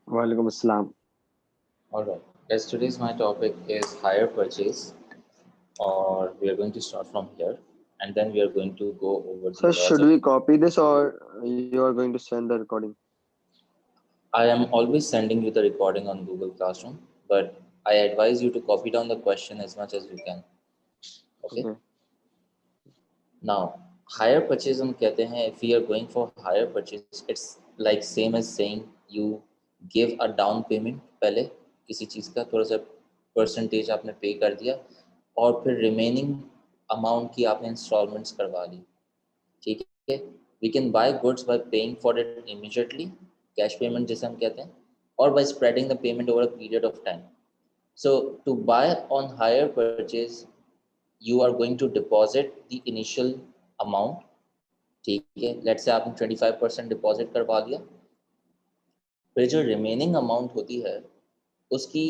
Walaikum Assalam. All right. As today's my topic is hire purchase, or we are going to start from here, and then we are going to go over the So laws should of. we copy this or you are going to send the recording? I am always sending you the recording on Google Classroom, but I advise you to copy down the question as much as you can. Okay. Okay. Now, hire purchase हम कहते हैं if we are going for hire purchase, it's like same as saying you give a down payment पहले किसी चीज़ का थोड़ा सा percentage आपने पे कर दिया और फिर रिमेनिंग अमाउंट की आपने इंस्टॉलमेंट्स करवा ली ठीक है we can buy goods by paying for it immediately cash payment जैसे हम कहते हैं और by spreading the payment over a period of time so to buy on hire purchase you are going to deposit the initial amount ठीक है let's say आपने 25% deposit करवा दिया फिर जो रिमेनिंग अमाउंट होती है उसकी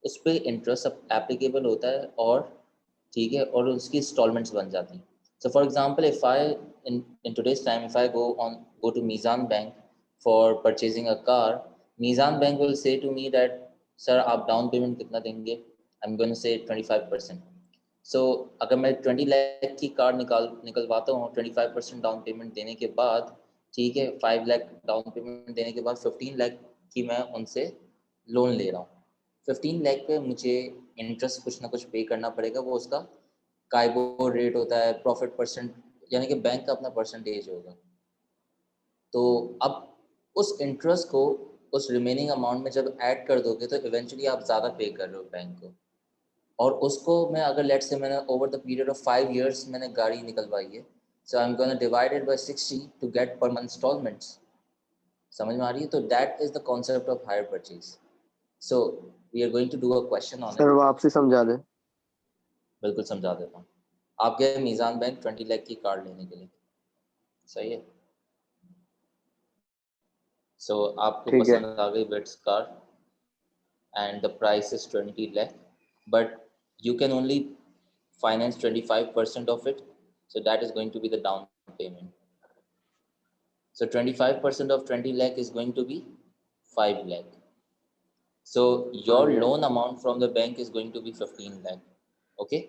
उस पर इंटरेस्ट एप्लीकेबल होता है और ठीक है और उसकी इंस्टॉलमेंट्स बन जाती हैं so for example if I in today's time if I go to Mizan Bank for purchasing a car Mizan Bank will say to me that sir आप डाउन पेमेंट कितना देंगे आई एम गोइंग टू से 25% सो अगर मैं 20 लाख की car निकलवाता हूँ 25% down payment देने के बाद ठीक है 5 लाख डाउन पेमेंट देने के बाद 15 लाख की मैं उनसे लोन ले रहा हूँ 15 लाख पे मुझे इंटरेस्ट कुछ ना कुछ पे करना पड़ेगा वो उसका काइबो रेट होता है प्रॉफिट परसेंट यानी कि बैंक का अपना परसेंटेज होगा तो अब उस इंटरेस्ट को उस रिमेनिंग अमाउंट में जब ऐड कर दोगे तो इवेंचुअली आप ज़्यादा पे कर रहे हो बैंक को और उसको मैं अगर लेट से मैंने over the period of 5 years मैंने गाड़ी निकलवाई है so I am gonna divide it by 60 to get per month installments समझ में आ रही है तो that is the concept of hire purchase so we are going to do a question on sir it वापसी समझा दे। बिल्कुल समझा देता हूँ आप गए मीज़ान बैंक 20 लाख की कार लेने के लिए सही है सो आपको ठीक है। पसंद आ गई बेट्स car and the price is 20 lakh but you can only finance 25% of it so that is going to be the down payment so 25% of 20 lakh is going to be 5 lakh so हाँ your जी, हाँ जी। loan amount from the bank is going to be 15 lakh okay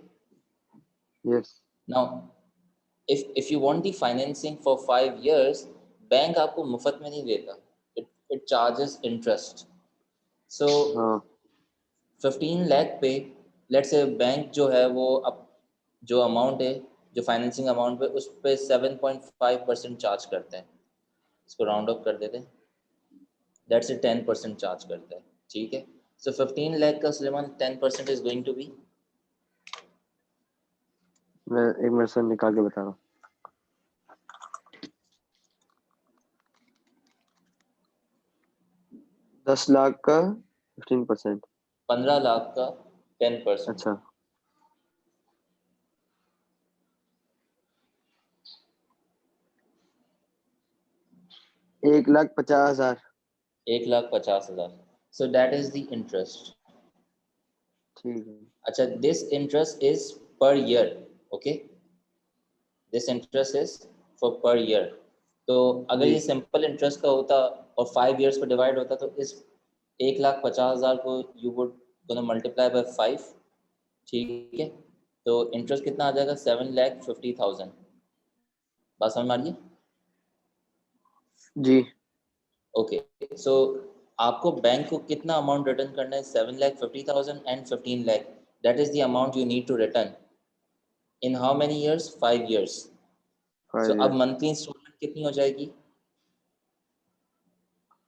yes. now if you want the financing for 5 years bank आपको मुफ्त में नहीं देता it charges interest so हाँ 15 लाख पे let's say bank जो है वो अब जो अमाउंट है जो फाइनेंसिंग अमाउंट पे उस पर 7.5% चार्ज करते हैं इसको राउंड अप कर देते हैं दैट्स से 10% चार्ज करता है ठीक है सो 15 लाख का Suleman 10% is going to be मैं एक मिनट से निकाल के बता रहा हूँ। 10 लाख का 15%। 15 लाख का 10% अच्छा। 1,50,000। 1,50,000 so that is the interest ठीक है। अच्छा this interest is per year okay this interest is for per year तो अगर जी। ये सिंपल इंटरेस्ट का होता और 5 years पर डिवाइड होता तो इस 1,50,000 को you would gonna multiply by 5 ठीक है तो इंटरेस्ट कितना आ जाएगा 7,50,000 बात समझ में आ रही है जी। ओके सो आपको बैंक को कितना अमाउंट रिटर्न करना है 7,50,000 and 15 lakh that is the amount you need to return in how many years 5 years so 5 अब years। मंथली इंस्टॉलमेंट कितनी हो जाएगी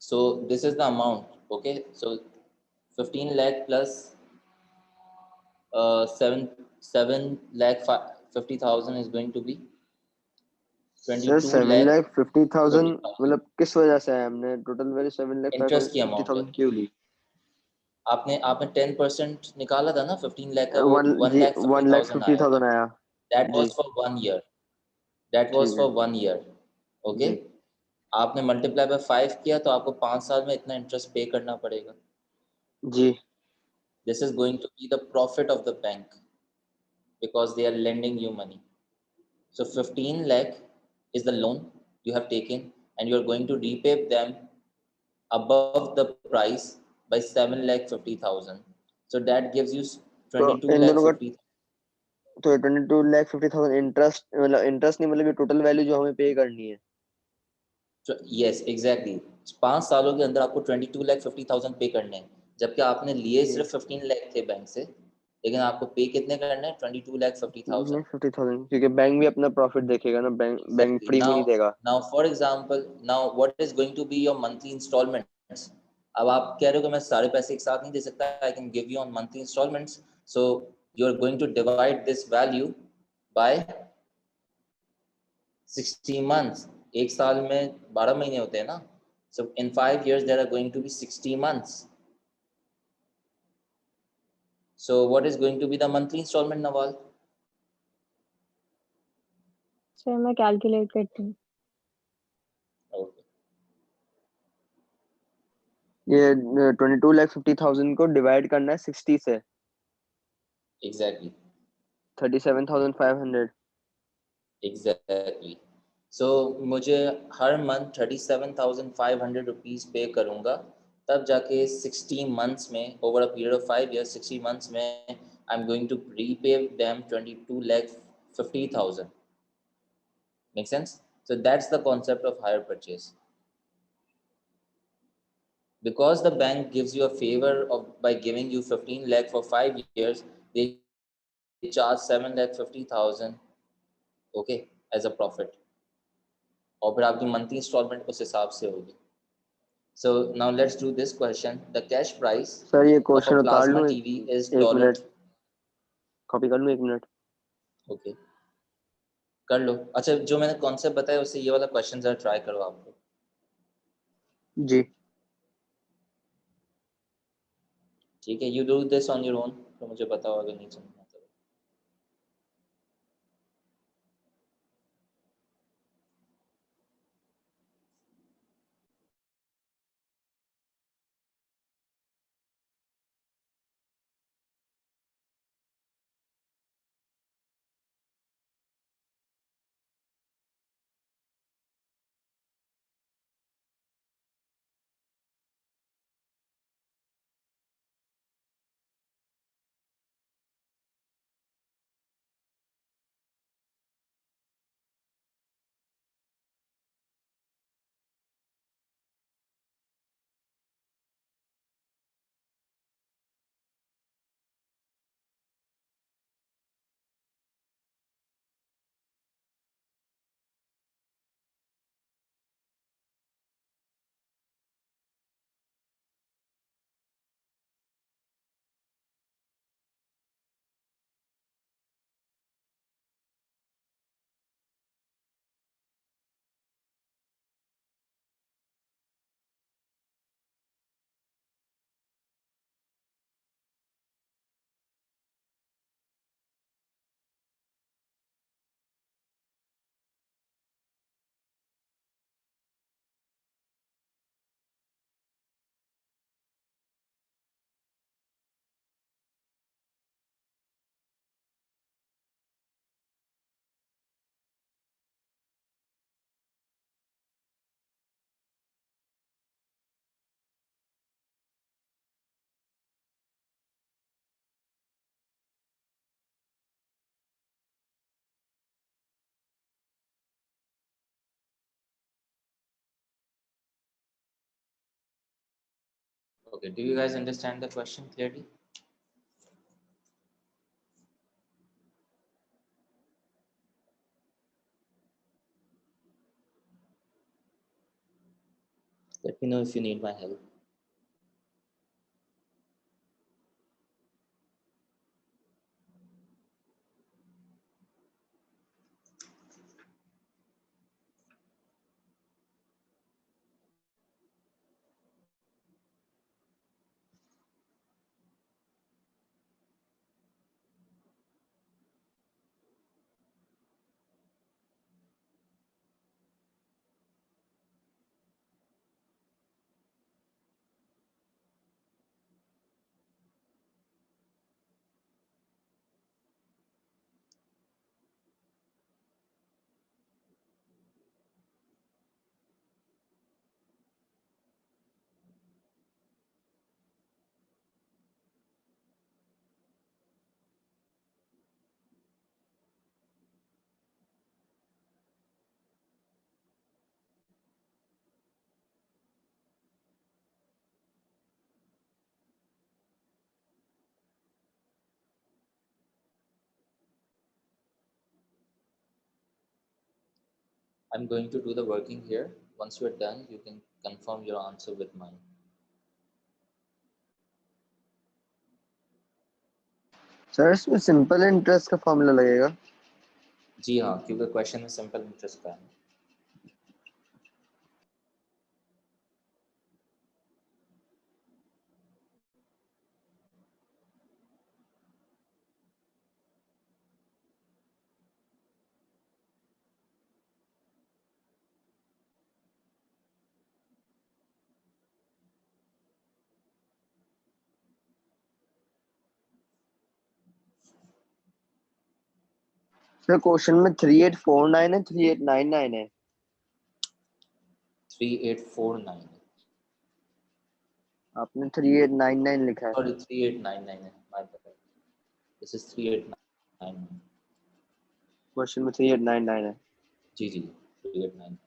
so this is the amount okay so 15 lakh plus 7 lakh 50,000 is going to be sir 22 lakh 7,50,000 30,000 मतलब किस वजह से है? हमने टोटल वैल्यू इंटरेस्ट की अमाउंट है 7,50,000 क्यों ली? आपने 10% निकाला था ना 15 लाख का वो वन 1 जी, lakh 50,000 आया था 1,50,000 आया। दैट जी। Was for 1 year that was ठीक है। फॉर 1 year ओके जी। आपने मल्टीप्लाई बाय 5 किया तो आपको 5 साल में इतना इंटरेस्ट पे करना पड़ेगा जी। This is going to be the profit of the bank because they are lending you money. So 15 lakh is the loan you have taken and you are going to repay them above the price by 7,50,000. So that gives you तो 22 इन lakh दोनों का 50. तो 22,50,000 interest, मतलब interest नहीं, मतलब total value जो हमें पे करनी है। यस एग्जैक्टली, 5 सालों के अंदर आपको 22,50,000 पे करने हैं, जबकि आपने लिए जी, सिर्फ 15 लाख थे बैंक से, लेकिन आपको पे कितने करने हैं? 22,50,000. 50,000, क्योंकि बैंक भी अपना प्रॉफिट देखेगा ना, बैंक बैंक Exactly. फ्री में नहीं देगा। Now, for example, now what is going to be your monthly installments? अब आप कह रहे हो कि मैं सारे पैसे एक साथ नहीं दे सकता. I can give you on monthly installments. So you are going to divide this value by 60 months. एक साल में 12 महीने होते हैं ना. So in 5 years there are going to be 60 months. So what is going to be the monthly installment, Nawal? Sir मैं calculate करती हूँ। Okay. ये 22,50,000 को डिवाइड करना है 60 से, Exactly. 37,500। Exactly. So मुझे हर मंथ 37,500 रुपीज़ पे करूँगा, तब जाके 60 मंथ्स में, over a period of 5 years, 60 months में I am going to repay them 22,50,000. Make sense? So that's the concept of hire purchase. Because the bank gives you a favor of by giving you 15 lakh for 5 years, they charge 7,50,000, okay, as a profit. और फिर आपकी monthly instalment उस हिसाब से होगी. So now let's do this question. The cash price sir ये of a question उतार plasma लूँ, TV is एक dollar. मिनट कॉपी कर लूँ, 1 मिनट। Okay, कर लो. अच्छा, जो मैंने कॉन्सेप्ट बताया उससे ये वाला क्वेश्चन जरा ट्राई करो आप लोग. जी, ठीक है, you do this on your own. तो मुझे बताओ अगर नहीं समझना तो. Okay, do you guys understand the question clearly? Let me know if you need my help. I'm going to do the working here. Once you're done, you can confirm your answer with mine. Sir इसमें simple interest का formula लगेगा? जी हाँ, क्योंकि question में simple interest का है। Sir question में 3849 है, 3899 है। 3849 आपने 3899 लिखा है। सॉरी 3899 है, my bad. This is 3899। Question में 3899 है। जी 3899।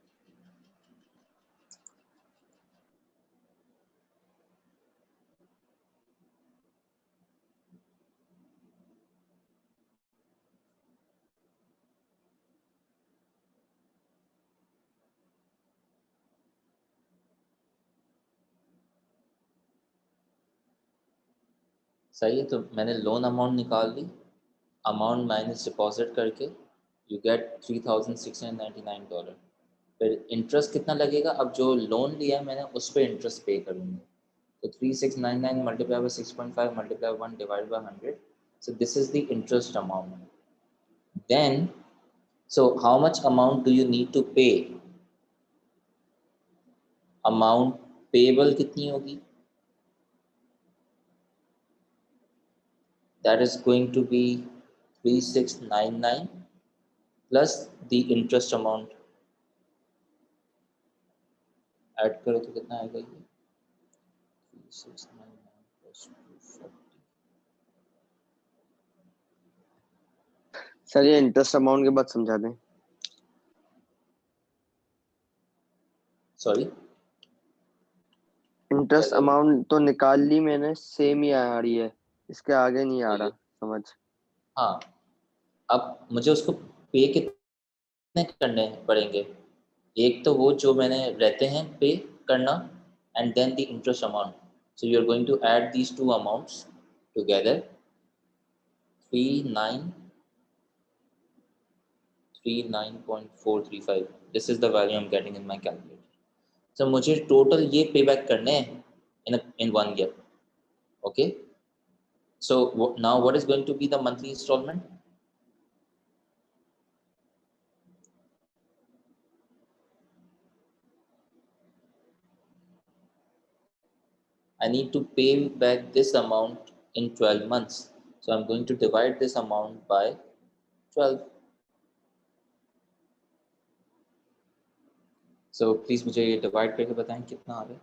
सही है, तो मैंने लोन अमाउंट निकाल ली, अमाउंट माइनस डिपॉजिट करके यू गेट $3,699। फिर इंटरेस्ट कितना लगेगा? अब जो लोन लिया है मैंने उस पर इंटरेस्ट पे करूँगा, तो 3699 multiply by 6.5 multiply 1 divide by 100, so this is the interest amount. Then so how much amount do you need to pay? Amount payable कितनी होगी? That is going to be 3699 plus the interest amount. Add करो तो कितना आएगा ये? 3699 plus 240. Sir ये interest amount के बाद समझा दें। सॉरी, इंटरेस्ट अमाउंट तो निकाल ली मैंने, सेम ही आ रही है, इसके आगे नहीं आ रहा समझ। हाँ, अब मुझे उसको पे कितने करने पड़ेंगे? एक तो वो जो मैंने रहते हैं पे करना, and then the interest amount. So you are going to add these two amounts together. 39.435, this is the value I am getting in my calculator. So मुझे टोटल ये पे बैक करने हैं in 1 year. Okay, so now what is going to be the monthly installment? I need to pay back this amount in 12 months. So I'm going to divide this amount by 12. So please मुझे ये divide करके बताएं कितना आ रहा है।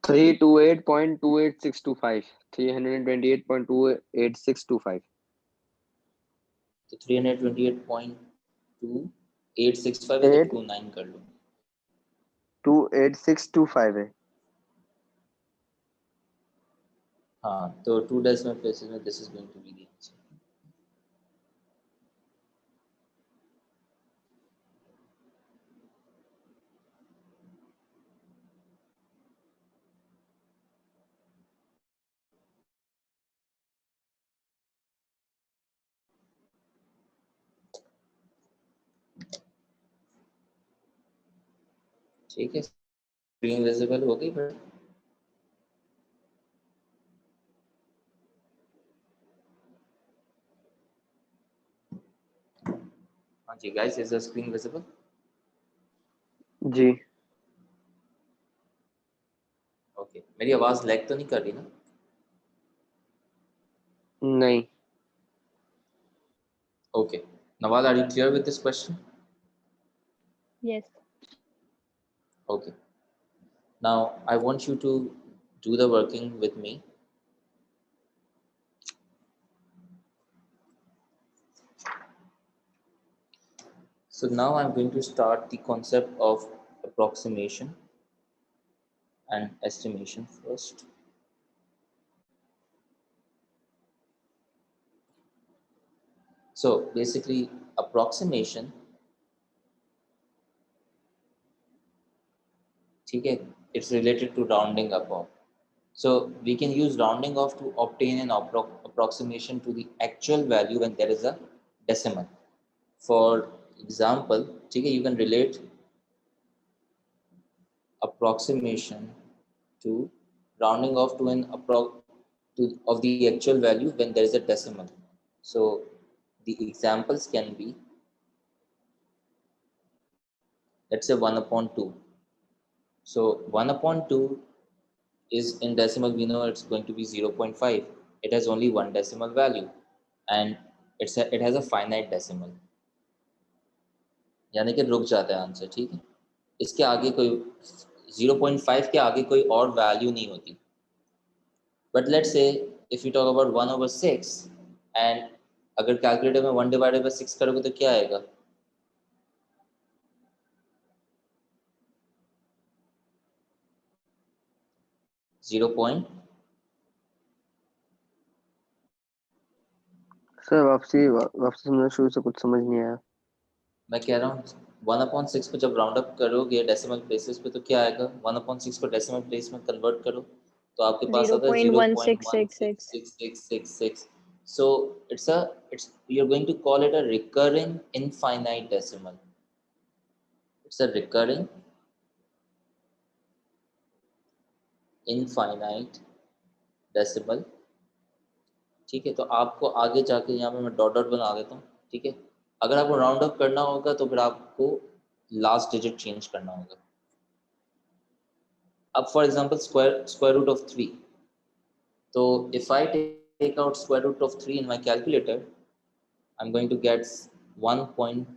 Three two eight point two eight six two five 328.28625। तो 328.2865 है तो 29 कर लो। 28625 है। हाँ, तो 2 decimal places में this is going to be the answer. ठीक है, स्क्रीन विजिबल हो गई बट हाँ जी guys, is the screen visible? जी ओके, मेरी आवाज लैग तो नहीं कर रही ना? नहीं। Okay, Nawal, are you clear with this question? Yes. Okay. Now I want you to do the working with me. So now I'm going to start the concept of approximation, and estimation first. So basically, approximation, ठीक है, it's related to rounding up. So we can use rounding off to obtain an approximation to the actual value when there is a decimal. For example, ठीक है, you can relate approximation to rounding off to an of the actual value when there is a decimal. So the examples can be, let's say 1 upon 2. So 1 upon 2 is in decimal, we know it's going to be 0.5. It has only one decimal value and it has a finite decimal, यानी कि रुक जाता है answer, ठीक है, इसके आगे कोई 0.5 के आगे कोई और वैल्यू नहीं होती. But let's say if you talk about 1/6 and अगर कैलकुलेटर में 1/6 करोगे तो क्या आएगा? सर वापसी समझना, शुरू से कुछ समझ नहीं आया. मैं कह रहा हूँ 1/6 को जब राउंड अप करोगे डेसिमल प्लेसेस पे तो क्या आएगा? 1/6 को डेसिमल प्लेस में कन्वर्ट करो तो आपके पास आता है 0.166666. So it's you're going to call it a recurring infinite decimal. It's a recurring infinite decimal. ठीक है, तो आपको आगे जाके यहाँ पे मैं डॉट डॉट बना देता हूँ, ठीक है. अगर आपको राउंड अप करना होगा तो फिर आपको लास्ट डिजिट चेंज करना होगा. अब for example square root of 3. तो if I take out square root of 3 in my calculator, I am going to get 1 point,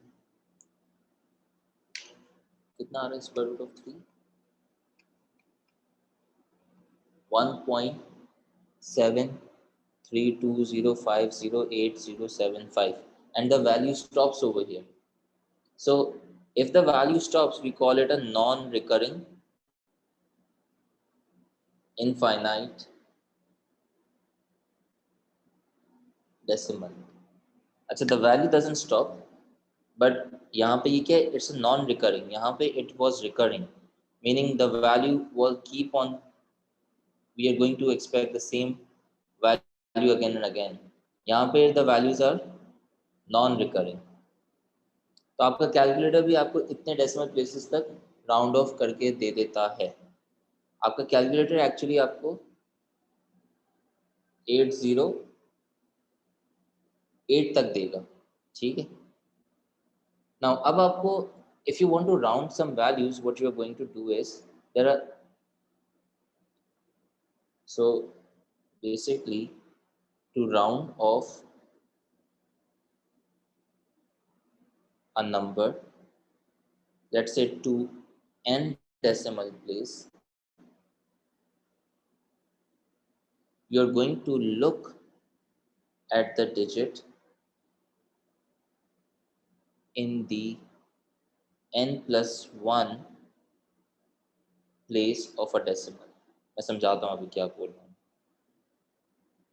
कितना आ रहा है square root of 3? 1.7320508075 and the value stops over here. So if the value stops, we call it a non-recurring infinite decimal. अच्छा, the value doesn't stop, but यहाँ पे ये क्या है? It's a non-recurring. यहाँ पे it was recurring, meaning the value will keep on. We are going to expect the same value again and again. यहाँ पे the values are non-recurring. तो आपका कैलकुलेटर भी आपको इतने डेसिमल प्लेसेस तक राउंड ऑफ करके दे देता है. आपका कैलकुलेटर एक्चुअली आपको 808 तक देगा, ठीक है. नाउ अब आपको if you want to round some values, what you are going to do is there are, so basically to round off a number, let's say to n decimal place, you're going to look at the digit in the n+1 place of a decimal. मैं समझाता हूँ अभी क्या बोल रहा हूँ,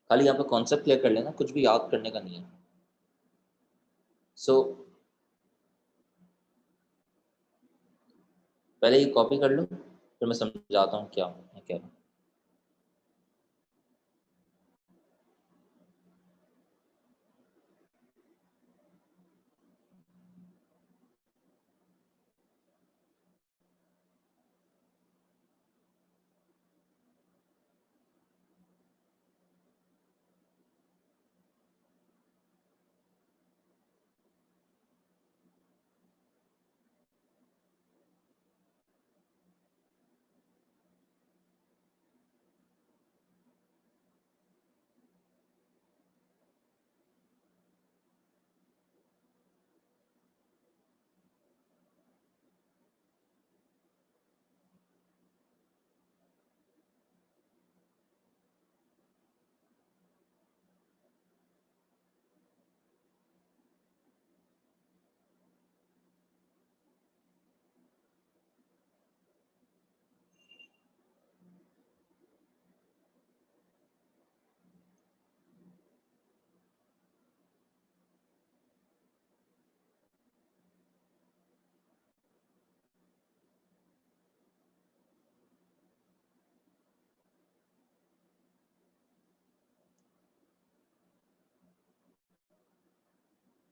खाली यहाँ पे कॉन्सेप्ट क्लियर कर लेना, कुछ भी याद करने का नहीं है. सो पहले ये कॉपी कर लो, फिर मैं समझाता हूँ क्या मैं कह रहा हूँ.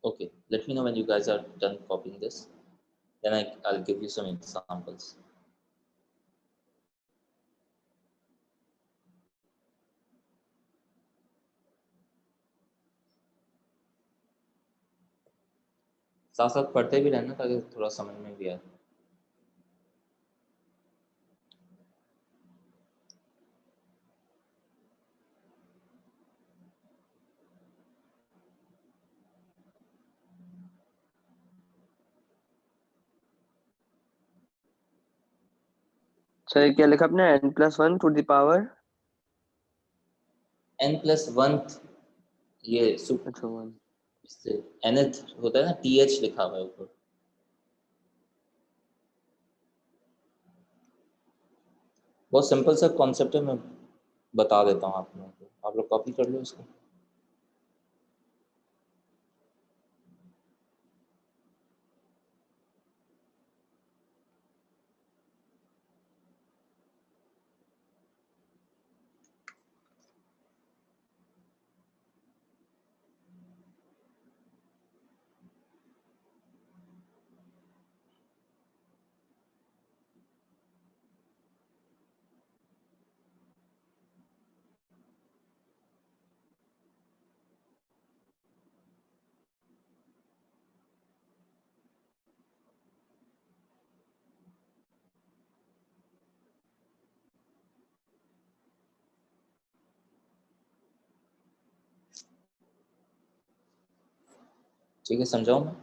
Okay, let me know when you guys are done copying this. Then I'll give you some examples. साथ साथ पढ़ते भी रहना ताकि थोड़ा समझ में भी आए. सर क्या लिखा आपने n+1 to the power n+1 ये अच्छा 1 इससे nth होता है ना, th लिखा हुआ है ऊपर. बहुत सिंपल सा कॉन्सेप्ट है, मैं बता देता हूँ आप लोगों को, आप लोग कॉपी कर लो इसको. ठीक है, समझाऊं मैं?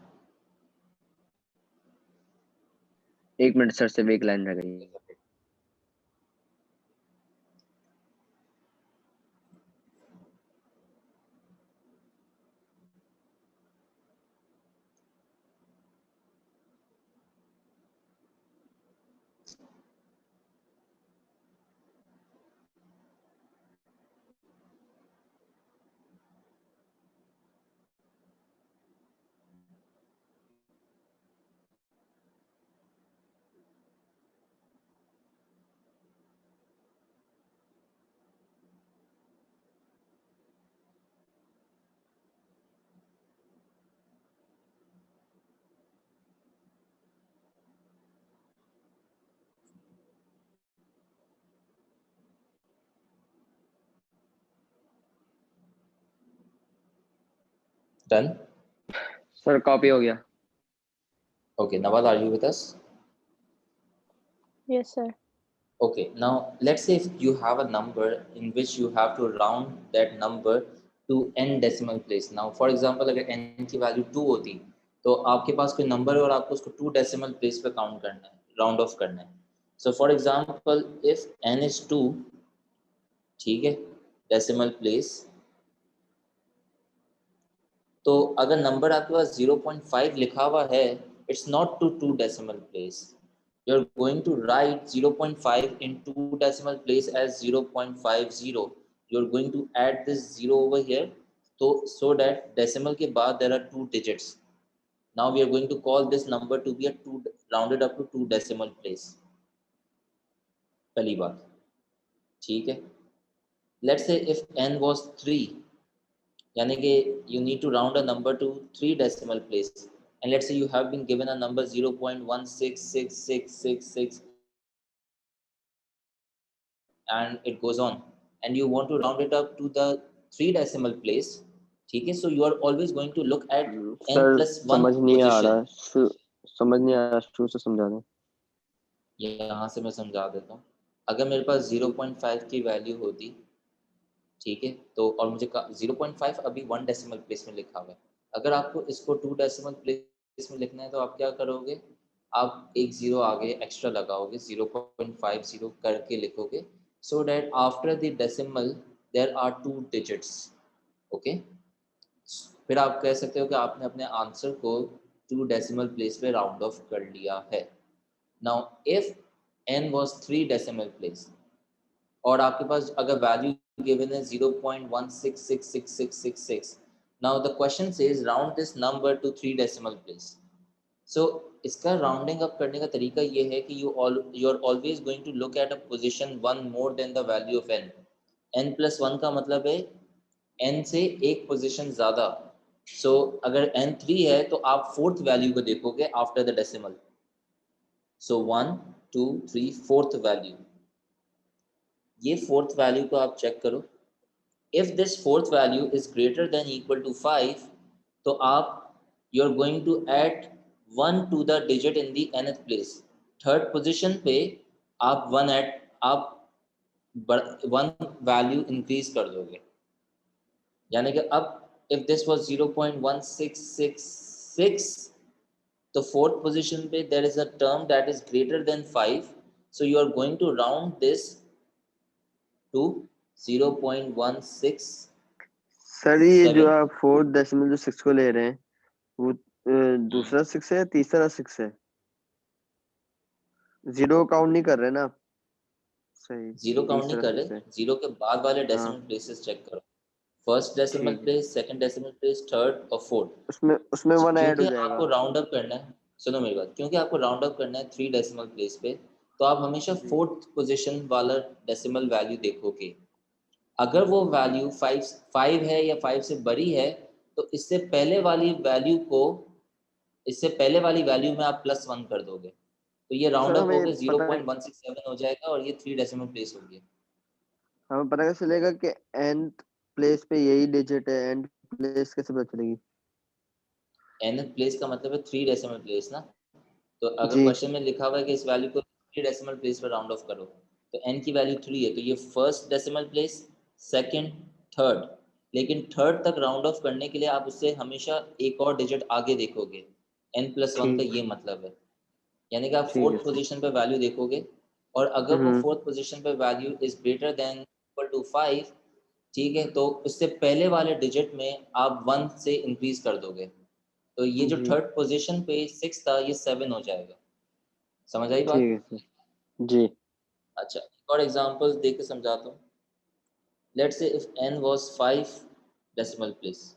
1 मिनट सर से एक लाइन रह गई है. Done? सर कॉपी हो गया. Okay, Nawal, are you with us? Yes, sir. Okay, now let's say if you have a number in which you have to round that number to n decimal place. Now for example, अगर n की value 2 होती तो आपके पास कोई number है और आपको उसको 2 decimal place पे काउंट करना है, राउंड ऑफ करना है. So for example, if n is 2, ठीक है, decimal place, तो अगर नंबर आपके पास 0.5 लिखा हुआ है, it's not to 2 decimal place. You're going to write 0.5 in 2 decimal place as 0.50. You're going to add this 0 over here, so that decimal के बाद there are 2 digits. Now we are going to call this number to be a 2 rounded up to 2 decimal place. पहली बात, ठीक है. Let's say if n was 3, यानी कि you need to round a number to 3 decimal place, and let's say you have been given a number 0.166666, and it goes on, and you want to round it up to the 3 decimal place, ठीक है. So you are always going to look at n sir plus 1 समझ नहीं आ position. रहा. समझ नहीं आ रहा, शुरू से समझा दें. यहाँ से मैं समझा देता हूँ. अगर मेरे पास 0.5 की वैल्यू होती, ठीक है, तो और मुझे 0.5 अभी 1 डेसिमल प्लेस में लिखा हुआ है. अगर आपको इसको 2 डेसिमल प्लेस में लिखना है तो आप क्या करोगे, आप एक 0 आगे एक्स्ट्रा लगाओगे, 0.50 करके लिखोगे, so that after the decimal there are 2 digits. Okay, फिर आप कह सकते हो कि आपने अपने आंसर को 2 डेसिमल प्लेस पे राउंड ऑफ कर लिया है. Now if n was 3 decimal place और आपके पास अगर वैल्यू गिवन है 0.166666, now the question says round this number to 3 decimal place. So इसका राउंडिंग अप करने का तरीका ये है कि you are always going to look at a position 1 more than the value of n. n+1 का मतलब है n से एक पोजीशन ज्यादा, सो अगर n 3 है तो आप फोर्थ वैल्यू को देखोगे after the decimal. So 1 2 3 fourth value, ये फोर्थ वैल्यू को आप चेक करो। If this fourth value is greater than equal to 5, तो आप you are going to add 1 to the digit in the nth place. Third position पे आप 1 value increase कर दोगे, यानी कि अब इफ दिस वाज 0.1666, तो फोर्थ पोजीशन पे there is a term that is greater than 5, so you are going to round this to 0.167। Sir ये जो आप फोर्थ डेसिमल जो 6 को ले रहे हैं वो दूसरा 6 है, तीसरा 6 है? जीरो काउंट नहीं कर रहे ना आप? सही, जीरो काउंट नहीं तीसरा कर 6 है। रहे, जीरो के बाद वाले हाँ डेसिमल प्लेसेस चेक करो। फर्स्ट डेसिमल ठीक है, place, second decimal place, third और फोर्थ। उसमें उसमें 1 ऐड हो क्योंकि जाएगा। आपको राउंड अप करना है, सुनो मेरी बात, क्योंकि आपको राउंड अप करना है 3 डेसिमल प्लेस पे, तो आप हमेशा जी फोर्थ पोजीशन वाला डेसिमल वैल्यू देखोगे। अगर वो वैल्यू 5 है या 5 से बड़ी है, तो इससे पहले वाली वैल्यू में आप +1 कर दोगे, तो ये तो राउंड सर अप हमें होकर पता 0.167 हो जाएगा और ये 3 डेसिमल प्लेस हो गया। हमें पता कैसे चलेगा कि nth प्लेस पे यही डिजिट है? nth प्लेस कैसे पता चलेगी? nth प्लेस का मतलब है 3 डेसिमल प्लेस ना। तो अगर जी क्वेश्चन में लिखा हुआ है कि इस वैल्यू को 3 डेसिमल प्लेस पर राउंड ऑफ करो, तो n की वैल्यू 3 है, तो ये first decimal place, second, third. लेकिन थर्ड तक राउंड ऑफ करने के लिए आप उससे हमेशा एक और डिजिट आगे देखोगे। n+1 का ठीक ये मतलब है, यानी कि आप ठीक है फोर्थ सर। पोजीशन पे वैल्यू देखोगे, और अगर वो हम्म फोर्थ पोजीशन पे value is greater than equal to 5, ठीक है, तो उससे पहले वाले डिजिट में आप 1 से इंक्रीज कर दोगे, तो ये जो जी थर्ड पोजीशन पे 6 था ये 7 हो जाएगा। समझ आई बात? ठीक है सर। जी अच्छा, एक और एग्जांपल देख के समझाता हूँ। Let's say if n was 5 decimal place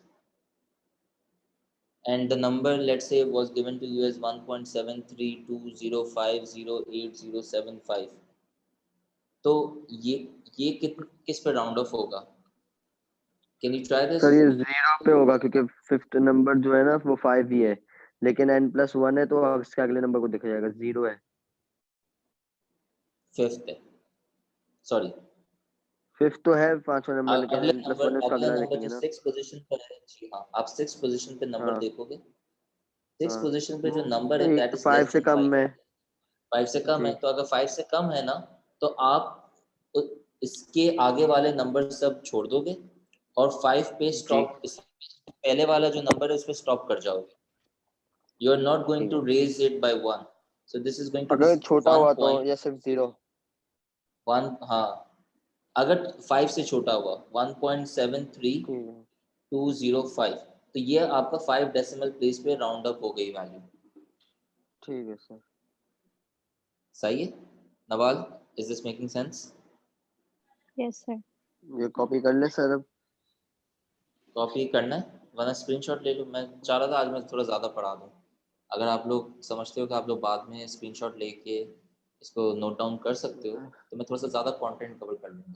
and the number, let's say, was given to you as 1.7320508075, तो ये किस पे राउंड ऑफ होगा? Can you try this? Sir ये 0 पे होगा क्योंकि फिफ्थ नंबर जो है ना वो 5 ही है, लेकिन n+1 है तो इसके अगले नंबर को देखा जाएगा, 0 है। फिफ्थ है, सॉरी, फिफ्थ तो है पांचवा नंबर, लेकिन n+1 है, उसका अगला अगला नंबर देखेंगे जो ना। 6 पोजीशन पर है, जी हाँ, आप 6 पोजीशन पे नंबर हाँ देखोगे। 6 हाँ पोजीशन पे जो नंबर है वो दैट इज लेस 5 से देन कम 5, में। 5 से कम है, जी तो अगर 5 से कम है ना, तो आप इसके आगे वाले नंबर सब छोड़ दोगे और 5 पे जी स्टॉप, पहले वाला जो नंबर है उस पे स्टॉप कर जाओगे। यू आर नॉट गोइंग ठीक टू है। Raise it by 1, so this is going to be अगर छोटा हुआ तो 1.1। या सिर्फ 0? हाँ, अगर 5 से छोटा हुआ 1.73 ठीक है 205, तो ये आपका 5 डेसिमल प्लेस पे राउंड अप हो गई वैल्यू। ठीक है सर। सही है Nawal? Is this making sense? Yes, sir. ये कॉपी कर ले सर अब। कॉपी करना है, वरना स्क्रीनशॉट ले लो। मैं चाह रहा था आज मैं थोड़ा ज़्यादा पढ़ा दूँ। अगर आप लोग समझते हो कि आप लोग बाद में स्क्रीनशॉट लेके इसको नोट डाउन कर सकते हो, तो मैं थोड़ा सा ज़्यादा कंटेंट कवर कर लूँगा।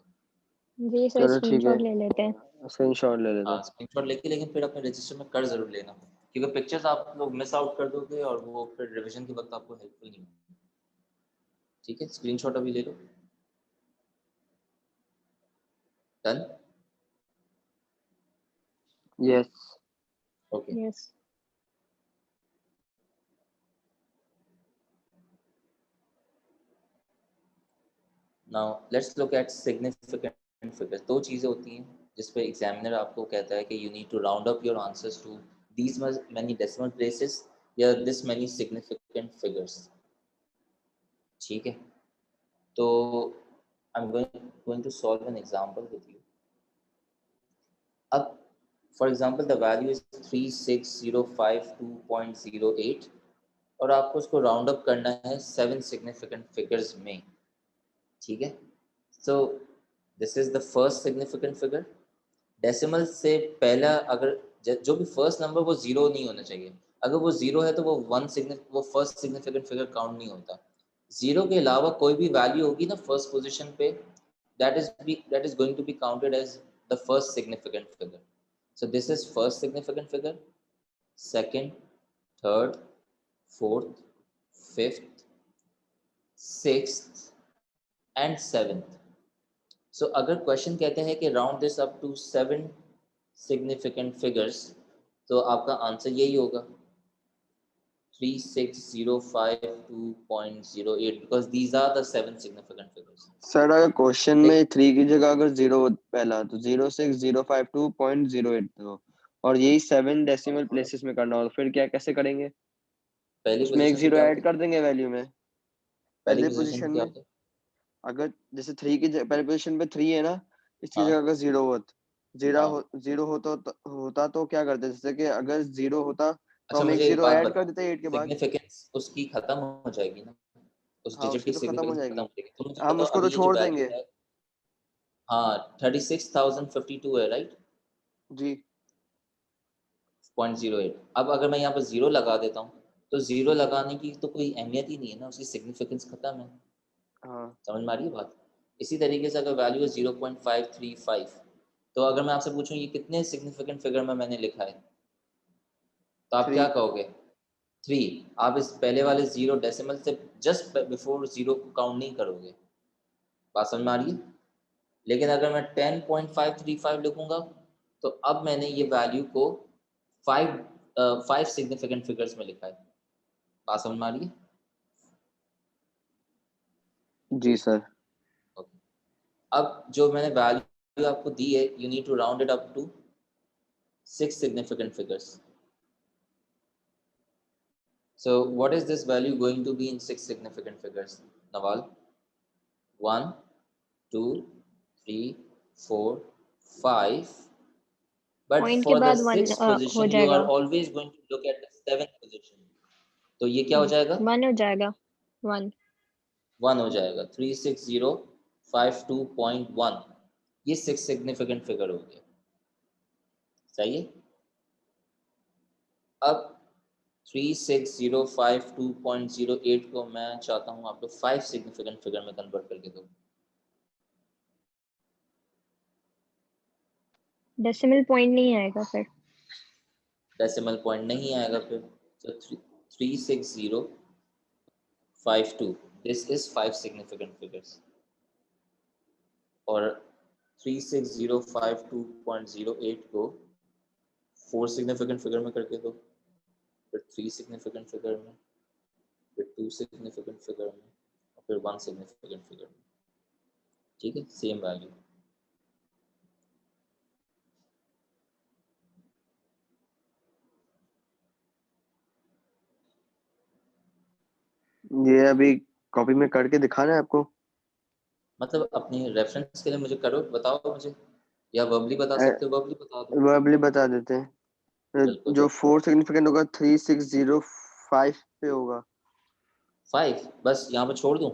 जी सर, चलो ठीक है, स्क्रीनशॉट ले लेते हैं। स्क्रीनशॉट ले लेते हाँ, हैं। स्क्रीनशॉट लेके, लेकिन फिर अपने रजिस्टर में कर ज़रूर लेना, क्योंकि पिक्चर्स आप लोग मिस आउट कर दोगे और वो फिर रिविजन के वक्त आपको हेल्पफुल नहीं होगी। ठीक है, स्क्रीनशॉट अभी ले लो। Done? Yes okay. Yes. Now let's look at significant figures. दो चीज़ें होती हैं जिस पे एग्जामिनर आपको कहता है कि you need to round up your answers to these many decimal places या दिस मैनी सिग्निफिकेंट फिगर्स। ठीक है, तो I am going to solve an example with you. अब for example the value is 36052.08 और आपको उसको राउंड अप करना है 7 सिग्निफिकेंट फिगर्स में। ठीक है, सो this is the first significant figure. Decimal से पहला, अगर जो भी फर्स्ट नंबर वो जीरो नहीं होना चाहिए। अगर वो जीरो है तो वो फर्स्ट सिग्निफिकेंट फिगर काउंट नहीं होता। जीरो के अलावा कोई भी वैल्यू होगी ना फर्स्ट पोजीशन पे, that is going to be counted as the first significant figure. So this is first significant figure, second, third, fourth, fifth, sixth and seventh. So अगर क्वेश्चन कहते हैं कि round this up to 7 significant figures, तो आपका answer यही होगा 36052.08 because these are the 7 significant figures. Sir अगर question में 3 की जगह अगर 0 पहला तो 06052.08 दो और यही 7 डेसिमल प्लेसेस में करना हो तो फिर क्या कैसे करेंगे? पहली उसमें एक पोजीशन पे 0 क्या ऐड होता है? कर देंगे वैल्यू में। पहली पहले पोजीशन पोजीशन पे क्या में होता है? अगर जैसे 3 की पहले पोजीशन पे 3 है ना, इसकी हाँ। जगह अगर 0 होता हाँ। 0 होता तो क्या करते? जैसे कि अगर 0 होता तो अच्छा हम एक मुझे एक 0 बात ऐड बता, कर देते 8 के बाद। सिग्निफिकेंस उसकी खत्म हो जाएगी ना, उस हाँ, डिजिट उसकी की तो खत्म हो सिग्निफिकेंस खत्म जाएगी। हो जाएगी। तो मुझे हम बताओ उसको अभी तो ये जो छोड़ वैल्यू देंगे। है, हाँ 36,052 है राइट, जी 0.08। अब अगर मैं यहाँ पर 0 लगा देता हूँ तो 0 लगाने की तो कोई अहमियत ही नहीं है ना, उसकी सिग्निफिकेंस खत्म है। हाँ समझ में आ रही है बात? इसी तरीके से अगर वैल्यू है 0.535, तो अगर मैं आपसे पूछूं ये कितने सिग्निफिकेंट फिगर में मैंने लिखा है, तो आप 3 क्या कहोगे? 3। आप इस पहले वाले 0 डेसिमल से जस्ट बिफोर 0 को काउंट नहीं करोगे। बात समझ में आ रही है? लेकिन अगर मैं 10.535 लिखूंगा तो अब मैंने ये वैल्यू को 5 सिग्निफिकेंट फिगर्स में लिखा है। बात समझ में आ रही है? जी सर। ओके। अब जो मैंने वैल्यू आपको दी है, you need to round it up to 6 significant figures. So what is this value going to be in 6 significant figures, Nawal? 1, 2, 3, 4, 5. But point के for the बाद 1 6th हो position, you are जाएगा, always going to look at the 7th position. तो ये क्या हो जाएगा? 1 हो जाएगा, 1 1 हो जाएगा, 36052.1। ये 6 significant figure हो गया। सही है? अब 36052.08 को मैं चाहता हूँ आप लोग 5 सिग्निफिकेंट फिगर में कन्वर्ट करके दो। डेसिमल पॉइंट नहीं आएगा फिर, डेसिमल पॉइंट नहीं आएगा फिर, तो 36052, दिस इज 5 सिग्निफिकेंट फिगर्स। और 36052.08 को 4 सिग्निफिकेंट फिगर में करके दो, फिर 3 सिग्निफिकेंट फिगर में, फिर 2 सिग्निफिकेंट फिगर में और फिर 1 सिग्निफिकेंट फिगर में। ठीक है, सेम वैल्यू। ये अभी कॉपी में करके दिखाना है आपको? मतलब अपनी रेफरेंस के लिए मुझे करो, बताओ मुझे, या वर्बली बता सकते हो, वर्बली बता दो। वर्बली बता देते हैं। बिल्कुल। जो 4 सिग्निफिकेंट होगा 3605 पे होगा। 5 बस यहाँ पे छोड़ दूँ,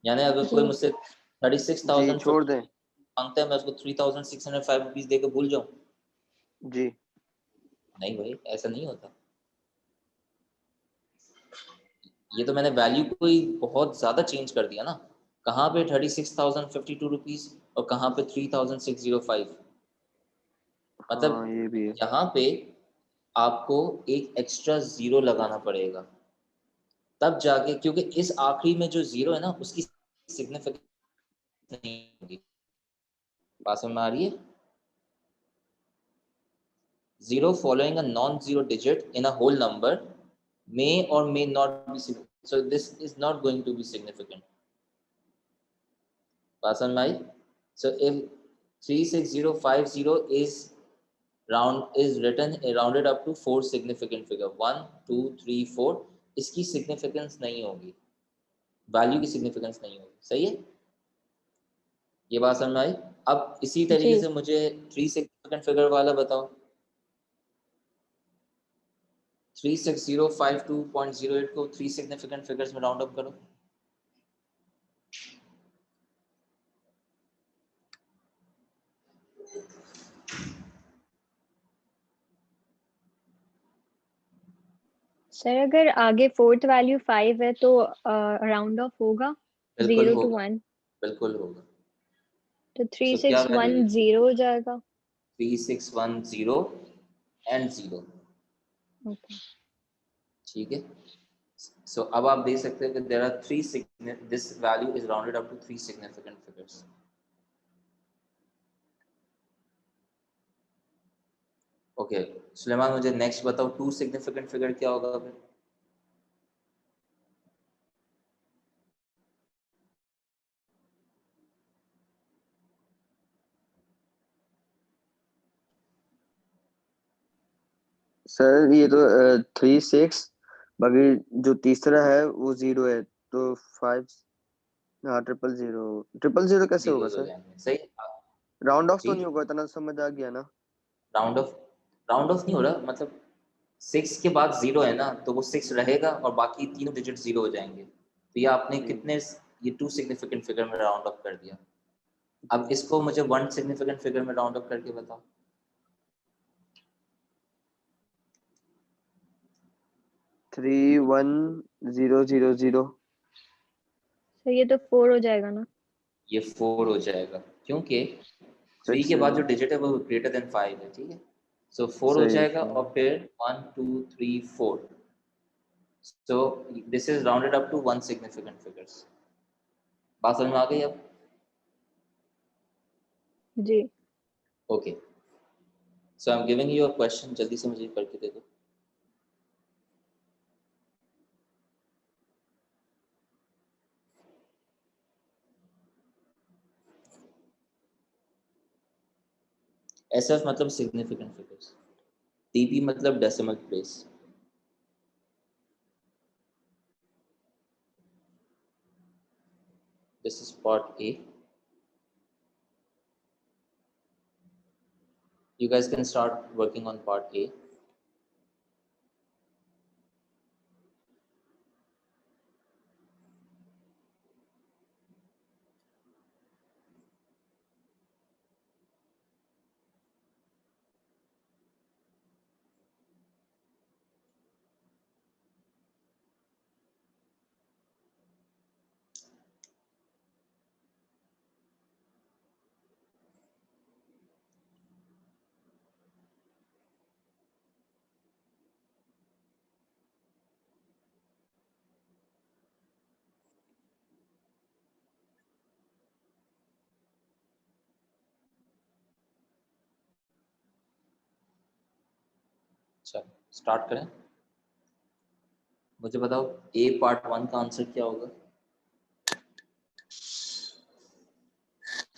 यानी अगर कोई जी मुझसे जी 36,050 छोड़ दें। मांगता है, मैं उसको 3,605 रुपीज देकर भूल जाऊँ? जी नहीं भाई, ऐसा नहीं होता। ये तो मैंने वैल्यू को ही बहुत ज्यादा चेंज कर दिया ना। कहाँ पे 36,052 रुपीज और कहाँ पे 3,605। मतलब हाँ ये भी है। यहाँ पे आपको एक एक्स्ट्रा 0 लगाना पड़ेगा, तब जाके, क्योंकि इस आखिरी में जो 0 है ना उसकी सिग्निफिकेंस नहीं होगी। बात समझ में आ रही है? 0 following a non-zero digit in a whole number may or may not be significant. So this is not going to be significant. बात समझ में आई? So if 36050 is written rounded up to 4 significant figure, 1, 2, 3, 4, इसकी significance नहीं होगी, value की significance नहीं होगी। सही है? ये बात समझ में आई? अब इसी तरीके जी से मुझे 3 सिग्निफिकेंट फिगर वाला बताओ। 36052.08 को 3 सिग्निफिकेंट फिगर्स में राउंड अप करो। सर, अगर आगे फोर्थ वैल्यू 5 है तो राउंड ऑफ होगा बिल्कुल 0 to होगा, 1, बिल्कुल होगा। तो So क्या वैल्यू 3610 हो जाएगा। 3610 and 0. Okay. ठीक है. So अब आप देख सकते हैं कि there are this value is rounded up to 3 significant figures. Okay, Suleman मुझे नेक्स्ट बताओ 2 सिग्निफिकेंट फिगर क्या होगा फिर? सर ये तो 3 6, बाकी जो तीसरा है वो 0 है, तो 5, हाँ 000 कैसे होगा जीरोस हो सर? जाएंगे. सही. राउंड ऑफ तो जी, नहीं होगा, इतना समझ आ गया ना. राउंड ऑफ नहीं हो रहा, मतलब 6 के बाद 0 है ना, तो वो 6 रहेगा और बाकी तीनों डिजिट 0 हो जाएंगे. तो ये आपने जी. कितने, ये 2 सिग्निफिकेंट फिगर में राउंड ऑफ कर दिया. अब इसको मुझे 1 सिग्निफिकेंट फिगर में राउंड ऑफ करके बताओ. 31000. सर ये तो 4 हो जाएगा ना? ये 4 हो जाएगा क्योंकि 3 के बाद जो डिजिट है वो ग्रेटर देन 5 है. ठीक है, सो 4 हो सही है, जाएगा सही है. और फिर 1 2 3 4. So this is rounded up to 1 significant figures. बात समझ में आ गई अब? जी. Okay, so I am giving you a question, जल्दी से मुझे करके दे दो. SF मतलब सिग्निफिकेंट फिगर्स, DP मतलब decimal place. This is part A. You guys can start working on part A. चलो स्टार्ट करें. मुझे बताओ A पार्ट 1 का आंसर क्या होगा?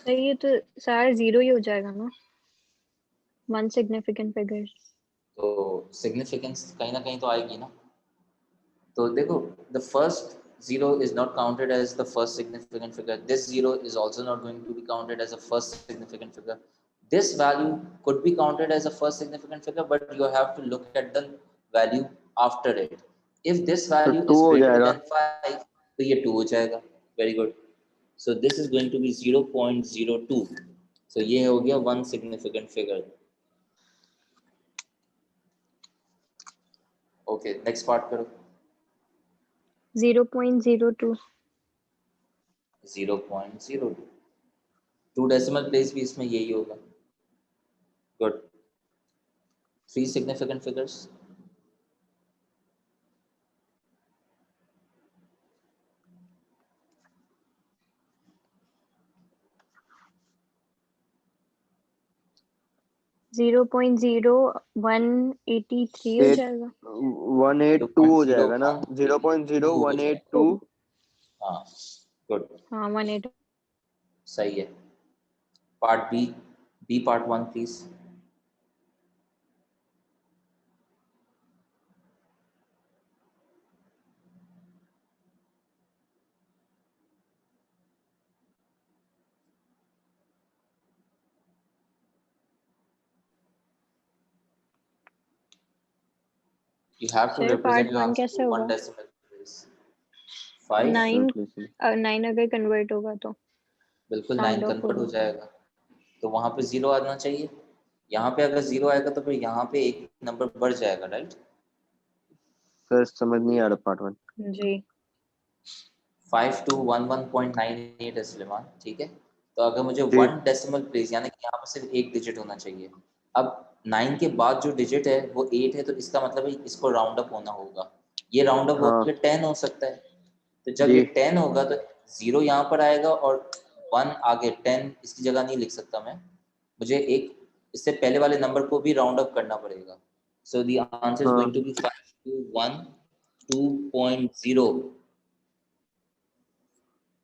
सर ये तो सारा 0 ही हो जाएगा ना? 1 सिग्निफिकेंट फिगर. तो सिग्निफिकेंस कहीं ना कहीं तो आएगी ना. तो देखो, the first 0 is not counted as the first significant figure. This 0 is also not going to be counted as a first significant figure. This value could be counted as a first significant figure, but you have to look at the value after it. If this तो value 2 is हो greater जाएगा. than 5, तो ये 2 हो जाएगा. Very good. So this is going to be 0.02. So ये हो गया 1 significant figure. Okay, next part करो. 0.02. 0.02. 2 decimal place भी इसमें यही होगा. Good. 3 significant figures. Zero point 183 हो जाएगा. 182 हो जाएगा ना. 0.0182 हो 0.0182. हाँ, गुड, हाँ 182. सही है. Part B part 1 please. You have to sir represent part your 1 answer कैसे to होगा? 1 decimal place. 5. 9 अगर कन्वर्ट होगा तो बिल्कुल 9 राउंड ऑफ कन्वर्ट हो होगा. जाएगा. तो वहां पे 0 आना चाहिए. यहाँ पे अगर 0 आएगा तो फिर यहाँ पे एक नंबर बढ़ जाएगा, राइट? सर समझ नहीं आ रहा पार्ट 1. जी. 5211.98 है सुलेमान. ठीक है, तो अगर मुझे जी. 1 डेसिमल प्लेस यानी कि यहाँ पर सिर्फ एक डिजिट होना चाहिए, अब 9 के बाद जो डिजिट है वो 8 है, तो इसका मतलब है इसको राउंड अप होना होगा। ये राउंड अप हाँ होकर 10 हो सकता है, तो जब जी ये 10 होगा तो 0 यहाँ पर आएगा और 1 आगे, 10 इसकी जगह नहीं लिख सकता मैं, मुझे एक इससे पहले वाले नंबर को भी राउंड अप करना पड़ेगा। सो द आंसर इज हाँ गोइंग टू बी 521.2.0।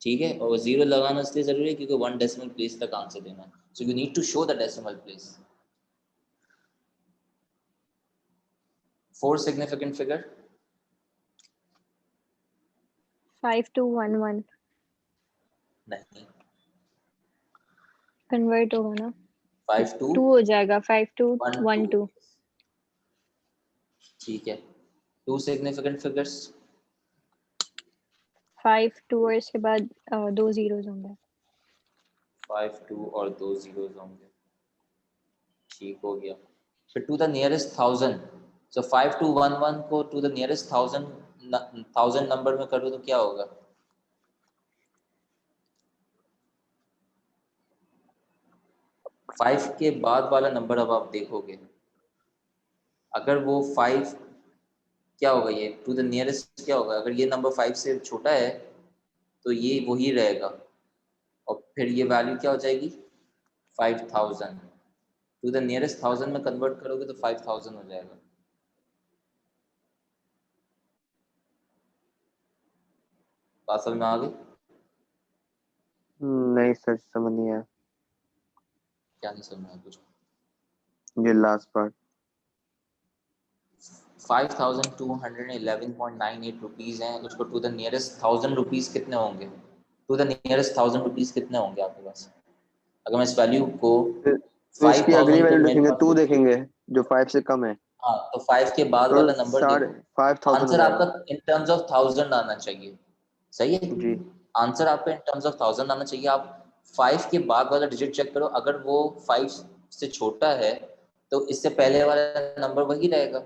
ठीक है, और 0 लगाना इसलिए जरूरी है क्योंकि 1 डेसिमल प्लेस तक आंसर देना है, so you need to show the decimal place. 4 significant figure 5211 नहीं, कन्वर्ट होगा ना, 5 to 2 हो जाएगा, 1 2। 5212। ठीक है, 2 significant figures 52 और इसके बाद 2 zeros होंगे। 5 2 और 2 zeros होंगे। ठीक हो गया। फिर टू द नियरेस्ट 1000, सो 5211 को टू द नियरेस्ट 1000 नंबर में करो तो क्या होगा? फाइव के बाद वाला नंबर अब आप देखोगे, अगर वो 5 क्या होगा, ये टू द नियरेस्ट क्या होगा, अगर ये नंबर 5 से छोटा है तो ये वही रहेगा, और फिर ये वैल्यू क्या हो जाएगी 5000। टू द नियरेस्ट 1000 में कन्वर्ट करोगे तो 5000 हो जाएगा। बात समझ में आ गई? नहीं सर समझ नहीं आया क्या नहीं समझ में आया कुछ? ये लास्ट पार्ट। 5211.98 रुपीज हैं, उसको टू द नियरेस्ट 1000 रुपीज कितने होंगे? टू द नियरेस्ट 1000 रुपीज कितने होंगे आपके पास? अगर मैं इस वैल्यू को तो इसकी अगली 5000 को वैल्यू मेरे लिखेंगे, पास, 2 देखेंगे जो 5 से कम है, हाँ, तो 5 के बाद तो वाला नंबर साढ़े देखो। 5000 हो आंसर आपका जाएगा। इन टर्म्स ऑफ 1000 आना चाहिए, सही है? जी आंसर आपका इन टर्म्स ऑफ 1000 आना चाहिए। आप 5 के बाद वाला डिजिट चेक करो, अगर वो 5 से छोटा है तो इससे पहले वाला नंबर वही रहेगा,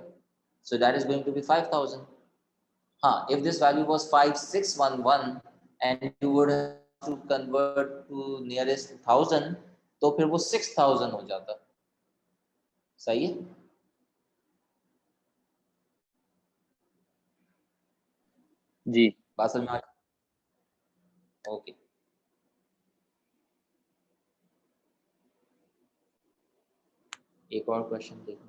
so that is going to be 5000. हाँ, if this value was 5611 and you would have to convert to nearest 1000, तो फिर वो 6000 हो जाता। सही है? जी बात समझ में आ गई? ओके, एक और क्वेश्चन देखो।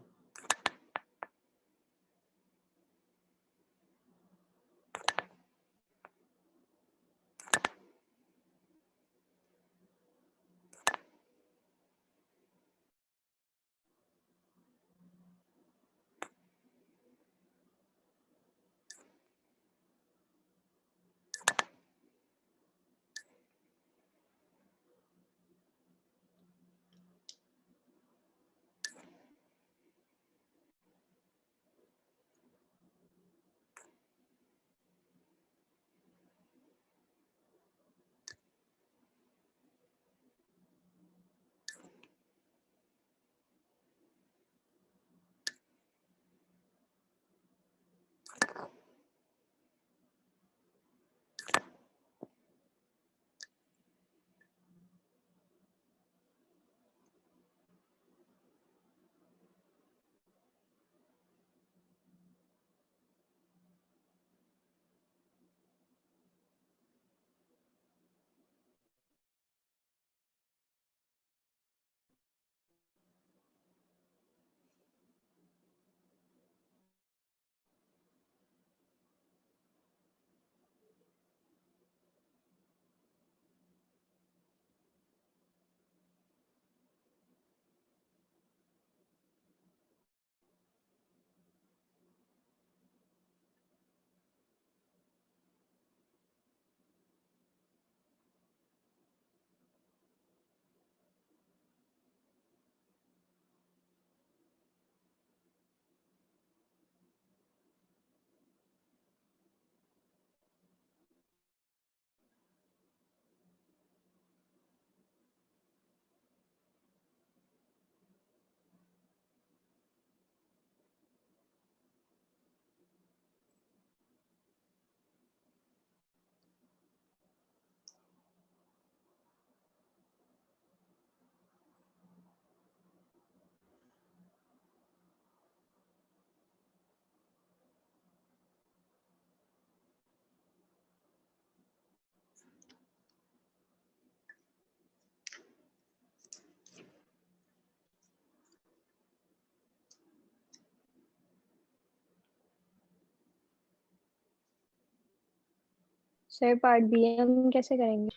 सर पार्ट बी हम कैसे करेंगे?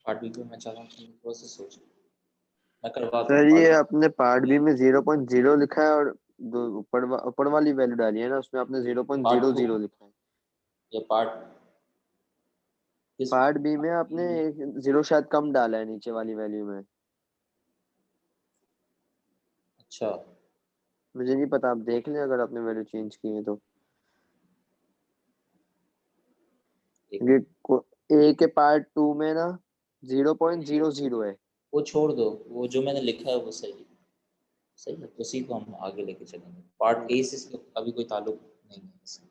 पार्ट बी पे मैं चाह रहा हूँ तुम थोड़ा सा सोचो, मैं करवाता सर हूँ ये पार्ट। अपने पार्ट बी में 0.0 लिखा है, और दो ऊपर वाली वैल्यू डाली है ना, उसमें आपने पार्ट टू 0.00 लिखा है। या पार्ट किस? पार्ट बी में आपने 0 शायद कम डाला है नीचे वाली वैल्यू में। अच्छा मुझे नहीं पता, आप देख लें अगर आपने वैल्यू चेंज की है तो। एक ये ए के पार्ट 2 में ना 0.00 है। वो छोड़ दो, वो जो मैंने लिखा है वो सही है, सही है, उसी को हम आगे लेके चलेंगे। पार्ट ए से इसका अभी कोई ताल्लुक नहीं है इसका।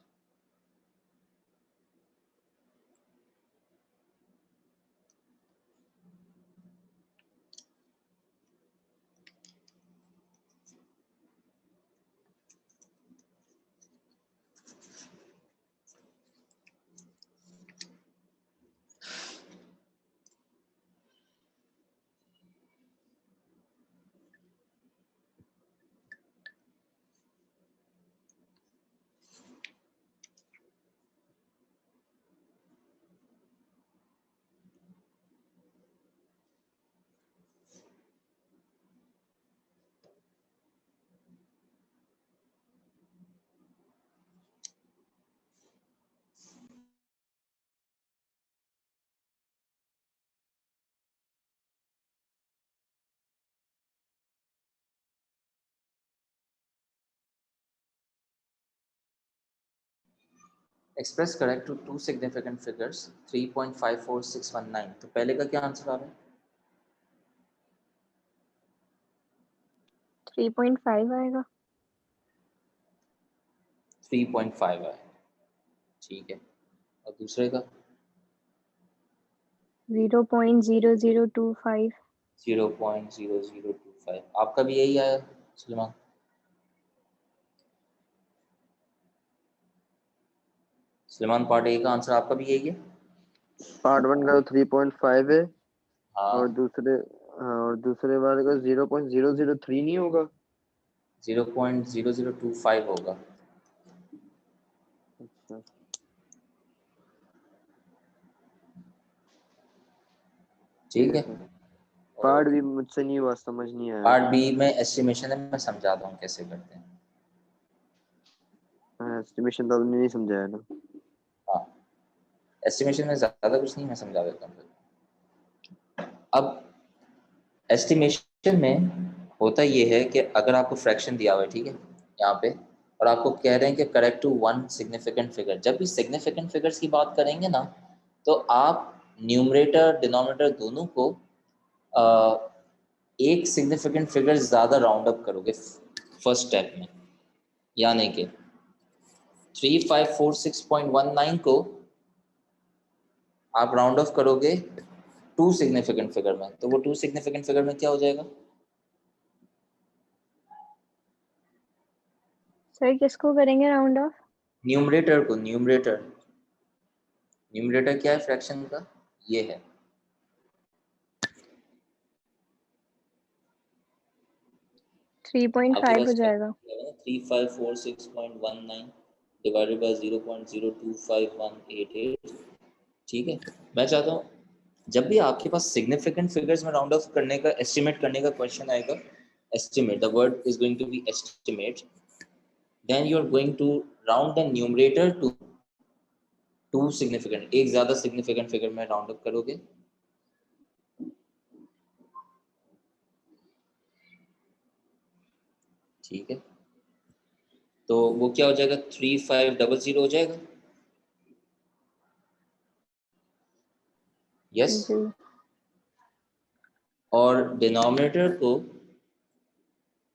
Express correct to two significant figures 3.54619, तो पहले का क्या आंसर आ रहा है? 3.5 आएगा। 3.5 है, ठीक है। और दूसरे का 0.0025। 0.0025, आपका भी यही आया सलमान? सलमान पार्ट ए का आंसर आपका भी यही है? पार्ट 1 का 3.5 है, और हाँ, दूसरे, हाँ, और दूसरे वाले का 0.003 नहीं होगा? 0.0025 होगा। अच्छा, ठीक ठीक है है। सर। और पार्ट भी मुझसे नहीं हुआ, समझ नहीं आया। पार्ट बी में एस्टिमेशन है, मैं समझाता हूँ कैसे करते हैं। हाँ, एस्टिमेशन तो आपने नहीं समझाया ना। हाँ, एस्टिमेशन में ज़्यादा कुछ नहीं, मैं समझा देता हूँ। अब एस्टिमेशन में होता ये है कि अगर आपको फ्रैक्शन दिया हुआ है, ठीक है, यहाँ पे, और आपको कह रहे हैं कि correct to one significant figure, जब भी सिग्निफिकेंट फिगर्स की बात करेंगे ना, तो आप न्यूमरेटर डिनोमिनेटर दोनों को एक सिग्निफिकेंट फिगर ज़्यादा राउंड अप करोगे फर्स्ट स्टेप में, यानी कि 3546.19 को आप राउंड ऑफ करोगे टू सिग्निफिकेंट फिगर में, तो वो टू सिग्निफिकेंट फिगर में क्या हो जाएगा? सर किसको करेंगे राउंड ऑफ? न्यूमरेटर को, न्यूमरेटर। न्यूमरेटर क्या है फ्रैक्शन का? ये है। आपके 3.5 हो पास जाएगा। 3546.19 डिवाइडेड बाय 0.02518, ठीक है। मैं चाहता हूँ जब भी आपके पास सिग्निफिकेंट फिगर्स में राउंड ऑफ करने का, एस्टिमेट करने का क्वेश्चन आएगा, estimate, the word is going to be estimate, then you are going to round the numerator to two significant, एक ज्यादा सिग्निफिकेंट फिगर में राउंड अप करोगे, ठीक है। तो वो क्या हो जाएगा? 3500 हो जाएगा। यस। जी। और डिनोमिनेटर को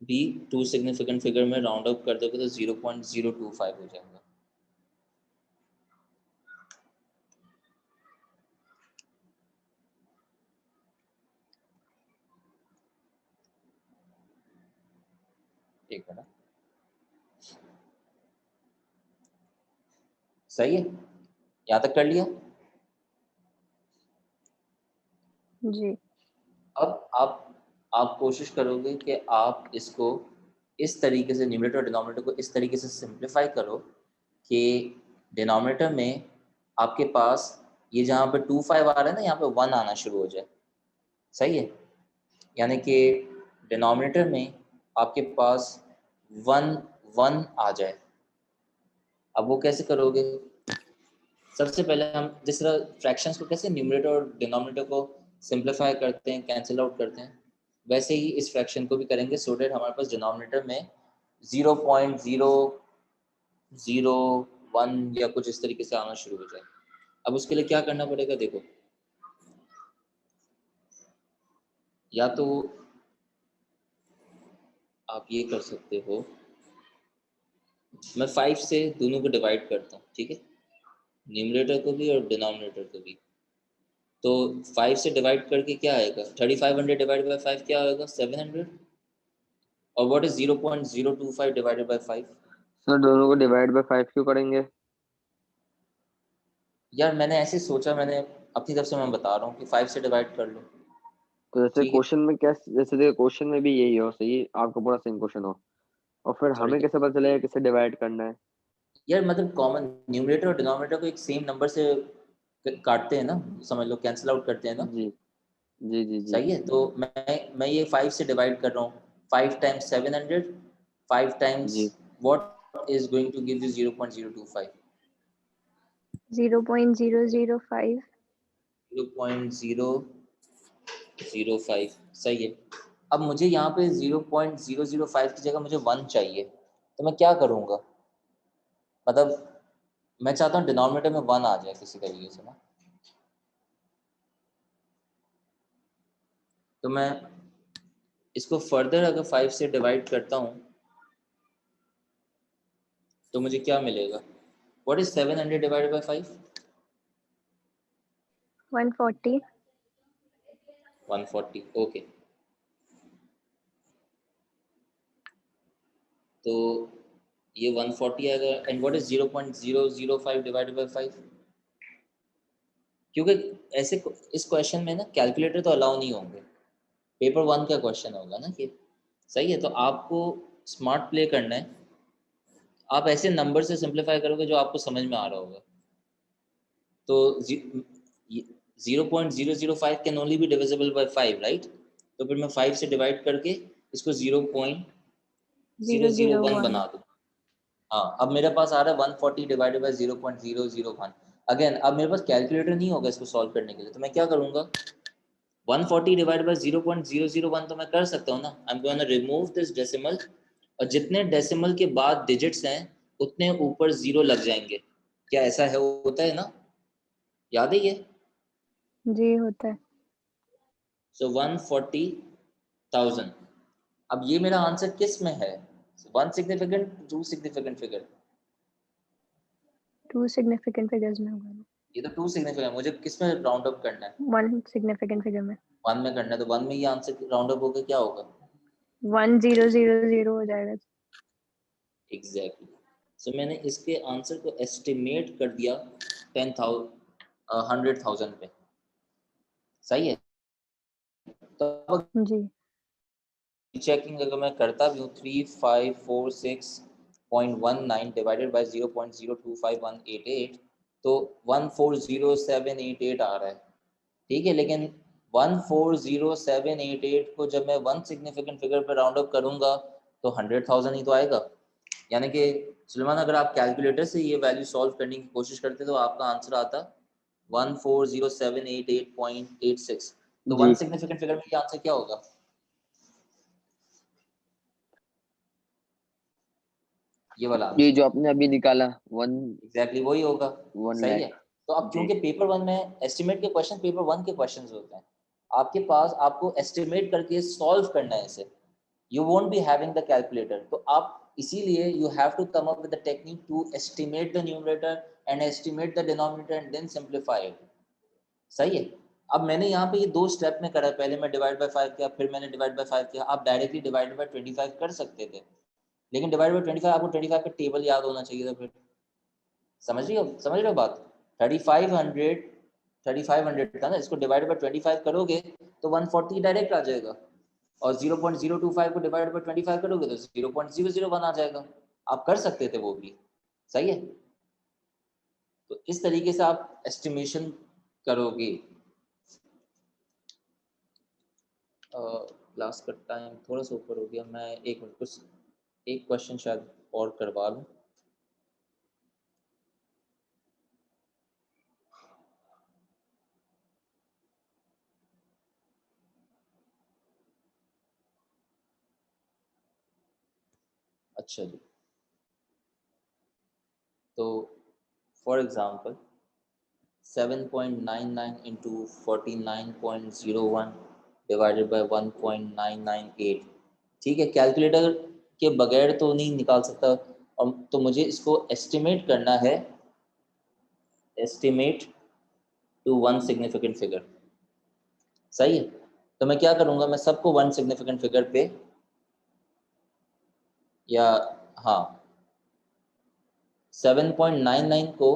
भी टू सिग्निफिकेंट फिगर में राउंड अप कर दोगे तो 0.025 हो जाएगा। एक मिनट, सही है, यहाँ तक कर लिया। जी। अब आप कोशिश करोगे कि आप इसको इस तरीके से, न्यूमरेटर और डिनोमिनेटर को इस तरीके से सिंप्लीफाई करो कि डिनोमिनेटर में आपके पास ये जहाँ पे 25 आ रहा है ना, यहाँ पे 1 आना शुरू हो जाए। सही है, यानी कि डिनोमिनेटर में आपके पास 1 आ जाए। अब वो कैसे करोगे? सबसे पहले हम जिस तरह फ्रैक्शंस को कैसे न्यूमरेटर और डिनोमिनेटर को सिंप्लीफाई करते हैं, कैंसिल आउट करते हैं, वैसे ही इस फ्रैक्शन को भी करेंगे, सो दैट हमारे पास डिनोमिनेटर में 0.001 या कुछ इस तरीके से आना शुरू हो जाए। अब उसके लिए क्या करना पड़ेगा? देखो, या तो आप ये कर सकते हो, मैं 5 से दोनों को डिवाइड करता हूँ, ठीक है, न्यूमरेटर को भी और डिनोमिनेटर को भी। तो 5 से डिवाइड करके क्या आएगा? 3500 डिवाइड बाय 5 क्या आएगा? 700। और what is 0.025 divided by 5? Sir दोनों को डिवाइड बाय 5 क्यों करेंगे? यार मैंने ऐसे सोचा, मैंने अपनी तरफ से मैं बता रहा हूँ कि 5 से डिवाइड कर लो। तो जैसे ठीक है, क्वेश्चन में क्या, जैसे देखो क्वेश्चन में भी यही हो, सही आपका पूरा सेम क्वेश्चन हो, और फिर सॉरी हमें कैसे पता चलेगा किसे डिवाइड करना है? यार, मतलब कॉमन न्यूमरेटर और डिनोमिनेटर को एक सेम नंबर से काटते हैं ना, समझ लो कैंसिल आउट करते हैं ना। जी जी जी जी। सही है, तो मैं ये 5 से डिवाइड कर रहा हूँ। 5 टाइम्स 700, 5 टाइम्स जी what is going to give you 0.025? 0.005। 0.005, सही है। अब मुझे यहाँ पे 0.005 की जगह मुझे 1 चाहिए, तो मैं क्या करूँगा? मतलब मैं चाहता हूँ डिनोमिनेटर में 1 आ जाए किसी तरीके से ना। तो मैं इसको फर्दर अगर 5 से डिवाइड करता हूँ तो मुझे क्या मिलेगा? What is 700 divided by 5? 140। 140, okay. तो ये 140 आएगा। And what is 0.005 divided by 5? क्योंकि ऐसे इस क्वेश्चन में ना कैलकुलेटर तो अलाउ नहीं होंगे, पेपर 1 का क्वेश्चन होगा ना ये। सही है, तो आपको स्मार्ट प्ले करना है। आप ऐसे नंबर से सिंप्लीफाई करोगे जो आपको समझ में आ रहा होगा। तो 0.005 can only be divisible by 5, right? तो फिर मैं 5 से डिवाइड करके इसको 0.001 001। बना दूँ। हाँ, अब मेरे पास आ रहा है 140 डिवाइडेड बाय 0.001। अगेन अब मेरे पास कैलकुलेटर नहीं होगा इसको सॉल्व करने के लिए, तो मैं क्या करूँगा? 140 डिवाइड बाय 0.001 तो मैं कर सकता हूँ ना। I am going to remove this decimal, और जितने डेसिमल के बाद डिजिट्स हैं उतने ऊपर जीरो लग जाएंगे। क्या ऐसा है, होता है ना? याद है ये? जी होता है। सो 140,000। अब ये मेरा आंसर किस में है? 1 significant, 2 significant figure? 2 significant figures में होगा ना। ये तो 2 सिग्निफिकेंट, मुझे किस में राउंड अप करना है? 1 सिग्निफिकेंट फिगर में। 1 में करना है, तो 1 में ये आंसर राउंड अप होकर क्या होगा? 1000 हो जाएगा। एग्जैक्टली। सो मैंने इसके आंसर को एस्टिमेट कर दिया 10,000 100,000 पे। सही है, तो अब जी। चेकिंग अगर मैं करता भी हूँ 3546.19 डिवाइडेड बाय 0.025 तो 140788 आ रहा है। ठीक है, लेकिन 140788 को जब मैं 1 सिग्निफिकेंट फिगर पर राउंड अप करूंगा तो 100,000 ही तो आएगा। यानी कि सुलेमान, अगर आप कैलकुलेटर से ये वैल्यू सॉल्व करने की कोशिश करते तो आपका आंसर आता 140788.86। तो 1 जी। सिग्निफिकेंट फिगर में ये आंसर क्या होगा? ये वाला ये आंसर जो आपने अभी निकाला 1 एग्जैक्टली वही होगा। 1 सही है, लाख। तो अब जी क्योंकि पेपर 1 में एस्टिमेट के क्वेश्चन पेपर 1 के क्वेश्चंस होते हैं, आपके पास आपको एस्टिमेट करके सॉल्व करना है इसे। You won't be having the calculator, तो आप इसीलिए you have to come up with the technique to estimate the numerator and estimate the denominator and then simplify it. सही है, अब मैंने यहाँ पे ये 2 स्टेप में करा। पहले मैं डिवाइड बाय 5 किया, फिर मैंने डिवाइड बाय 5 किया। आप डायरेक्टली डिवाइड बाय 25 कर सकते थे, लेकिन डिवाइड बाय 25 आपको 25 का टेबल याद होना चाहिए था। फिर समझ रहे हो बात? 3500 था ना, इसको डिवाइड बाय 25 करोगे तो 140 डायरेक्ट आ जाएगा, और 0.025 को डिवाइड बाय 25 करोगे तो 0.001 आ जाएगा। आप कर सकते थे वो भी। सही है, तो इस तरीके से आप एस्टिमेशन करोगे। क्लास का टाइम थोड़ा सा ऊपर हो गया, मैं एक मिनट कुछ एक क्वेश्चन शायद और करवा लूँ। अच्छा जी, तो for example 7.99 into 49.01 divided by 1.998, ठीक है। कैलकुलेटर के बगैर तो नहीं निकाल सकता, और तो मुझे इसको एस्टिमेट करना है, estimate to one significant figure. सही है, तो मैं क्या करूंगा, मैं सबको वन सिग्निफिकेंट फिगर पे, या हाँ 7.99 को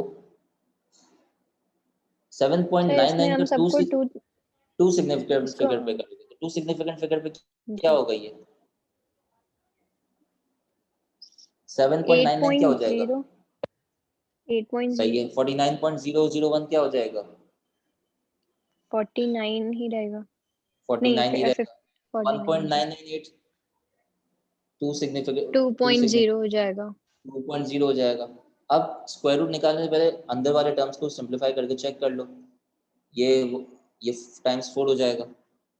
सर इसमें 7.99 हम का सबको टू टू सिग्निफिकेंट इसको फिगर पे करोगे, तो टू सिग्निफिकेंट फिगर पे क्या जी होगा, ये 7.99 क्या हो जाएगा? 8.0 सही 8.0 है। 49.001 क्या हो जाएगा? 49 ही रहेगा, नहीं 49 ही रहेगा। 49 1.998 टू सिग्निफिकेंट 2.0 हो जाएगा। 2.0 हो जाएगा। अब स्क्वायर रूट निकालने से पहले अंदर वाले टर्म्स को सिंपलीफाई करके चेक कर लो, ये ये टाइम्स 4 हो जाएगा।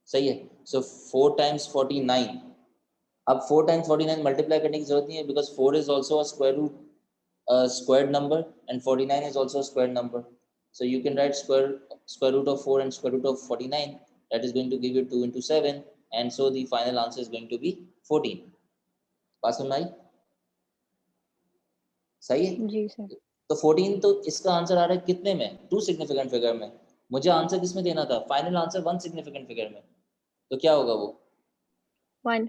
सही है, सो 4 टाइम्स 49। अब 4 टाइम्स 49 मल्टीप्लाई करने की जरूरत नहीं है, because 4 is also a square root squared number and 49 is also a squared number, so you can write square root of 4 and square root of 49, that is going to give you 2 into 7, and so the final answer is going to be 14। बात समझ में आई? सही है, जी sir. तो 14 तो इसका answer आ रहा है कितने में? टू सिग्निफिकेंट फिगर में। मुझे आंसर किसमें देना था? Final answer one significant figure में, तो क्या होगा वो? 1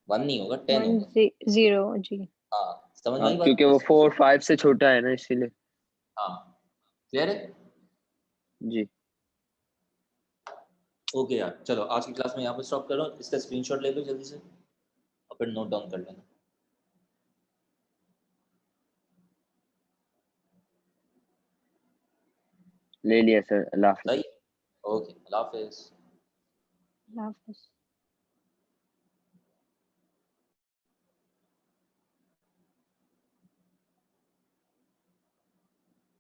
1 नहीं होगा, 10 1 होगा। 0 जी। हाँ, समझ में हाँ आई बात? क्योंकि वो 4 5 से छोटा है ना, इसीलिए। हाँ, क्लियर है? जी ओके यार, चलो आज की क्लास में यहाँ पर स्टॉप करो, इसका स्क्रीनशॉट ले लो जल्दी से और फिर नोट डाउन कर लेना। ले लिया सर, अल्लाह हाफिज़। सही, ओके, अल्लाह हाफिज़। अल्लाह हाफ़िज़।